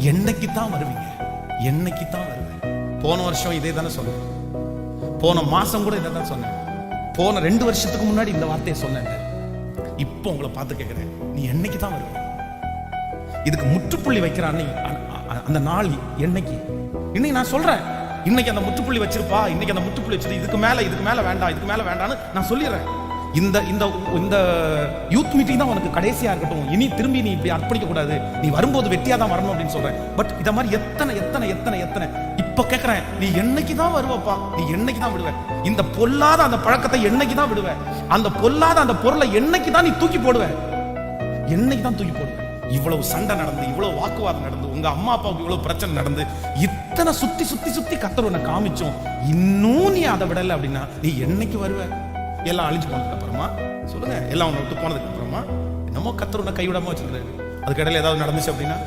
என்னைக்கு தான் வருவீங்க? என்னைக்கு தான் வருவேன்? போன வருஷம் இதே தானே சொன்னேன், போன மாசம் கூட இதை தான் சொன்னேன், போன 2 வருஷத்துக்கு முன்னாடி இந்த வார்த்தையை சொன்னேன். இப்போ உங்களை பார்த்து கேட்கிறேன், நீ என்னைக்கு தான் வருவ? இதுக்கு முற்றுப்புள்ளி வைக்கிறான் அந்த நாள் என்னைக்கு? இன்னைக்கு நான் சொல்றேன், இன்னைக்கு அந்த முற்றுப்புள்ளி வச்சிருப்பா, இன்னைக்கு அந்த முற்றுப்புள்ளி வச்சிரு, இதுக்கு மேல வேண்டாம், இதுக்கு மேல வேண்டாம்னு நான் சொல்லிடுறேன். இந்த இந்த இந்த யூத் மீட்டிங் தான் உனக்கு கடைசியா இருக்கட்டும், இனி திரும்பி நீ இப்படி அர்ப்பணிக்க கூடாது, நீ வரும்போது வெற்றியா தான் வரணும் அப்படின்னு சொல்றேன். பட் இத மாதிரி எத்தனை எத்தனை எத்தனை எத்தனை இப்ப கேட்கிறேன், நீ என்னைக்கு தான் வருவப்பா? நீ என்னைக்கு தான் விடுவ? இந்த பொல்லாத அந்த பழக்கத்தை என்னைக்கு தான் விடுவ? அந்த பொல்லாத அந்த பொருளை என்னைக்கு தான் நீ தூக்கி போடுவ? என்னைக்கு தான் தூக்கி போடுவ? இவ்வளவு சண்டை நடந்து, இவ்வளவு வாக்குவாதம் நடந்து, உங்க அம்மா அப்பாவுக்கு இவ்வளவு பிரச்சனை நடந்து, இத்தனை சுத்தி சுத்தி சுத்தி கத்தர் உன்னை காமிச்சோம், இன்னும் நீ அதை விடல அப்படின்னா நீ என்னைக்கு வருவ? எல்லாம் அழிஞ்சு போனதுக்கு அப்புறமா சொல்லுங்க, எல்லாம் உன்னை விட்டு போனதுக்கு அப்புறமா என்னமோ கத்தர் உன்னை கைவிடாம வச்சிருக்காரு, அதுக்கு இடையில ஏதாவது நடந்துச்சு அப்படின்னா